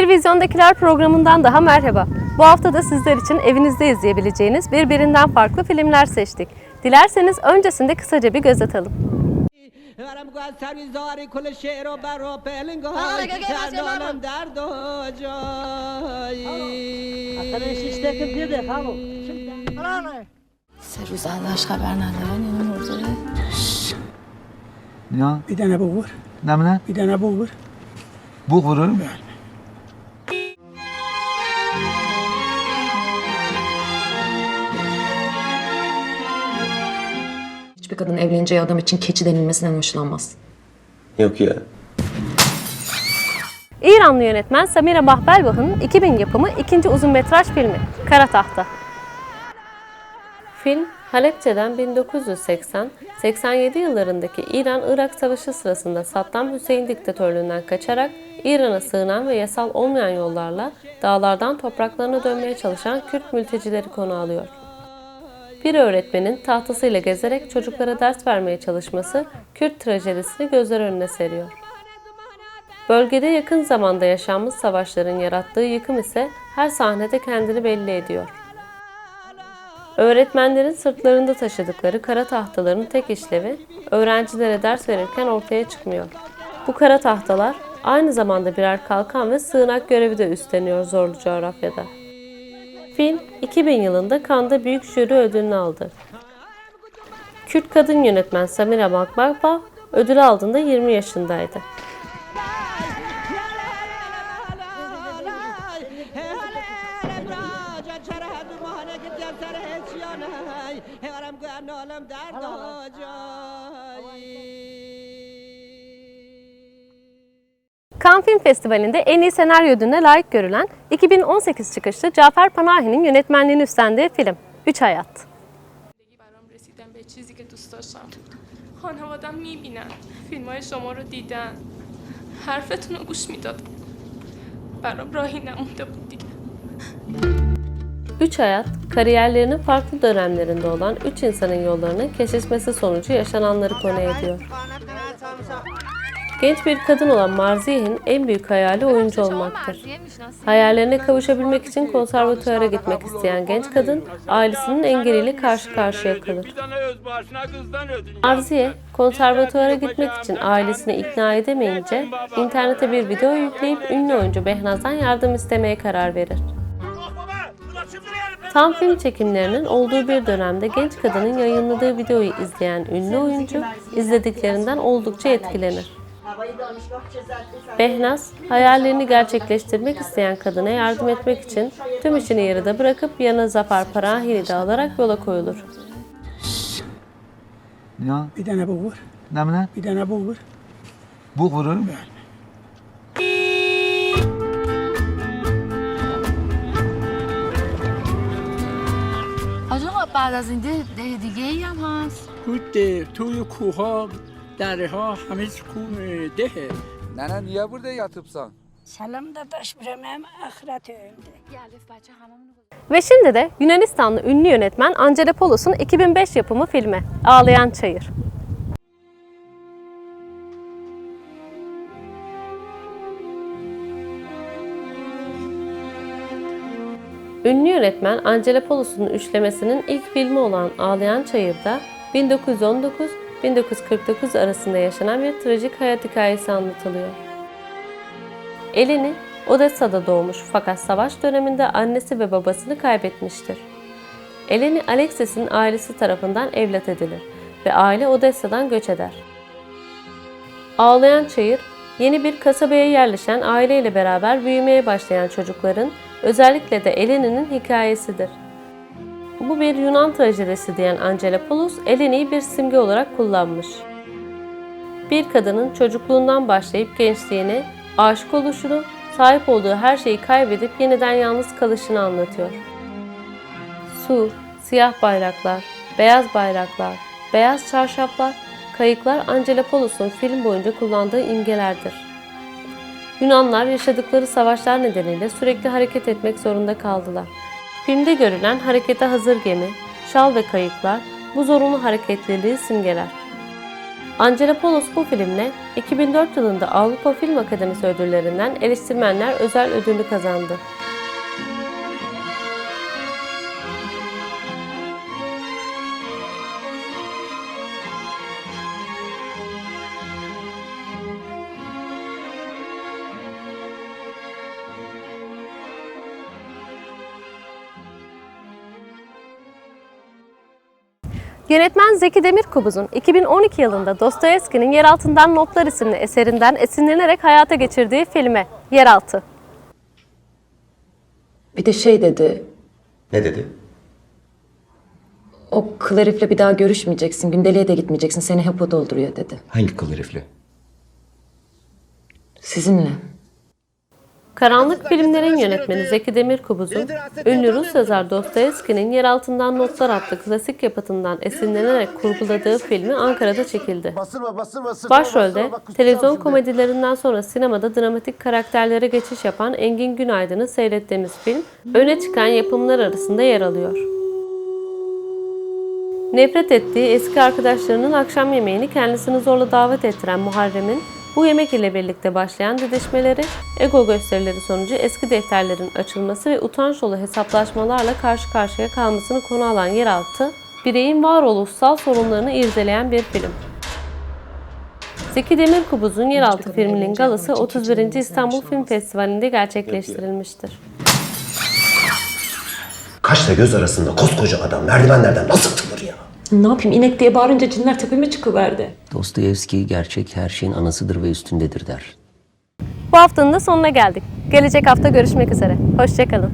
Bir Vizyondakiler programından daha merhaba. Bu hafta da sizler için evinizde izleyebileceğiniz birbirinden farklı filmler seçtik. Dilerseniz öncesinde kısaca bir göz atalım. سه روز ازش خبر ندارن یعنی مرده. Ya Bir tane bu vur. ne mi lan? Bir tane bu vur. Bu vururum. Hiçbir kadın evleneceği adam için keçi denilmesinden hoşlanmaz. Yok ya. İranlı yönetmen Samira Mahbelbah'ın 2000 yapımı ikinci uzunmetraj filmi Kara Tahta. Film, Halepçe'den 1980-87 yıllarındaki İran-Irak Savaşı sırasında Saddam Hüseyin diktatörlüğünden kaçarak İran'a sığınan ve yasal olmayan yollarla dağlardan topraklarına dönmeye çalışan Kürt mültecileri konu alıyor. Bir öğretmenin tahtasıyla gezerek çocuklara ders vermeye çalışması Kürt trajedisini gözler önüne seriyor. Bölgede yakın zamanda yaşanmış savaşların yarattığı yıkım ise her sahnede kendini belli ediyor. Öğretmenlerin sırtlarında taşıdıkları kara tahtaların tek işlevi, öğrencilere ders verirken ortaya çıkmıyor. Bu kara tahtalar aynı zamanda birer kalkan ve sığınak görevi de üstleniyor zorlu coğrafyada. Film, 2000 yılında Cannes'da Büyük Jüri ödülünü aldı. Kürt kadın yönetmen Samira Mahbelbah ödül aldığında 20 yaşındaydı. Cannes Film Festivali'nde en iyi senaryo ödülüne layık görülen 2018 çıkışlı Cafer Panahi'nin yönetmenliğini üstlendiği film Üç Hayat. خانواده‌ام می‌بینن فیلم‌های شما رو دیدن حرفتون رو گوش میدادن برام راهی نمونده بود دیگه. Üç Hayat, kariyerlerinin farklı dönemlerinde olan üç insanın yollarının kesişmesi sonucu yaşananları konu ediyor. Genç bir kadın olan Marziye'nin en büyük hayali oyuncu olmaktır. Hayallerine kavuşabilmek için konservatuvara gitmek isteyen genç kadın, ailesinin engeliyle karşı karşıya kalır. Marziye, konservatuvara gitmek için ailesini ikna edemeyince, internete bir video yükleyip ünlü oyuncu Behnaz'dan yardım istemeye karar verir. Tam film çekimlerinin olduğu bir dönemde genç kadının yayınladığı videoyu izleyen ünlü oyuncu, izlediklerinden oldukça etkilenir. Behnaz, hayallerini gerçekleştirmek isteyen kadına yardım etmek için tüm işini yarıda bırakıp yanına Cafer Panahi'yi de alarak yola koyulur. Ya Bir tane bu vur. ne mi lan? Bir tane bu vur. Bu vururum. آجا بعد از این ده دیگه ای هم هست؟ توی کوها دره ها همه سکون دهه. Nene niye burada yatıpsan? Selam da daş biremem ahiret önünde. Ve şimdi de Yunanistanlı ünlü yönetmen Angelopoulos'un 2005 yapımı filmi Ağlayan Çayır. Ünlü yönetmen Angelopoulos'un üçlemesinin ilk filmi olan Ağlayan Çayır'da 1919-1949 arasında yaşanan bir trajik hayat hikayesi anlatılıyor. Eleni, Odessa'da doğmuş fakat savaş döneminde annesi ve babasını kaybetmiştir. Eleni, Alexis'in ailesi tarafından evlat edilir ve aile Odessa'dan göç eder. Ağlayan Çayır, yeni bir kasabaya yerleşen aileyle beraber büyümeye başlayan çocukların, özellikle de Eleni'nin hikayesidir. Bu bir Yunan trajedisi diyen Angelopoulos, Eleni'yi bir simge olarak kullanmış. Bir kadının çocukluğundan başlayıp gençliğini, aşık oluşunu, sahip olduğu her şeyi kaybedip yeniden yalnız kalışını anlatıyor. Su, siyah bayraklar, beyaz çarşaflar, kayıklar Angelopoulos'un film boyunca kullandığı imgelerdir. Yunanlar yaşadıkları savaşlar nedeniyle sürekli hareket etmek zorunda kaldılar. Filmde görülen harekete hazır gemi, şal ve kayıklar bu zorunlu hareketliliği simgeler. Angelopoulos bu filmle 2004 yılında Avrupa Film Akademisi ödüllerinden Eleştirmenler Özel Ödülü kazandı. Yönetmen Zeki Demirkubuz'un 2012 yılında Dostoyevski'nin Yer Altından Notlar isimli eserinden esinlenerek hayata geçirdiği filmi Yeraltı. Bir de şey dedi, Ne dedi? o kıl herifle bir daha görüşmeyeceksin, gündeliğe de gitmeyeceksin, seni hep o dolduruyor dedi. Hangi kıl herifle? Sizinle. Karanlık filmlerin yönetmeni Zeki Demirkubuz'un ünlü Rus yazar Dostoyevski'nin Yer Altından Notlar adlı klasik yapıtından esinlenerek kurguladığı filmi Ankara'da çekildi. Başrolde televizyon komedilerinden sonra sinemada dramatik karakterlere geçiş yapan Engin Günaydın'ı seyrettiğimiz film öne çıkan yapımlar arasında yer alıyor. Nefret ettiği eski arkadaşlarının akşam yemeğini kendisini zorla davet ettiren Muharrem'in bu yemek ile birlikte başlayan didişmeleri, ego gösterileri sonucu eski defterlerin açılması ve utanç dolu hesaplaşmalarla karşı karşıya kalmasını konu alan Yeraltı, bireyin varoluşsal sorunlarını irdeleyen bir film. Zeki Demirkubuz'un Yeraltı filminin galası 31. İstanbul Film Festivali'nde gerçekleştirilmiştir. Kaşla göz arasında koskoca adam merdivenlerden nasıl atılır ya? Ne yapayım, inek diye bağırınca cinler tepeme çıkıverdi. Dostoyevski gerçek her şeyin anasıdır ve üstündedir der. Bu haftanın da sonuna geldik. Gelecek hafta görüşmek üzere. Hoşça kalın.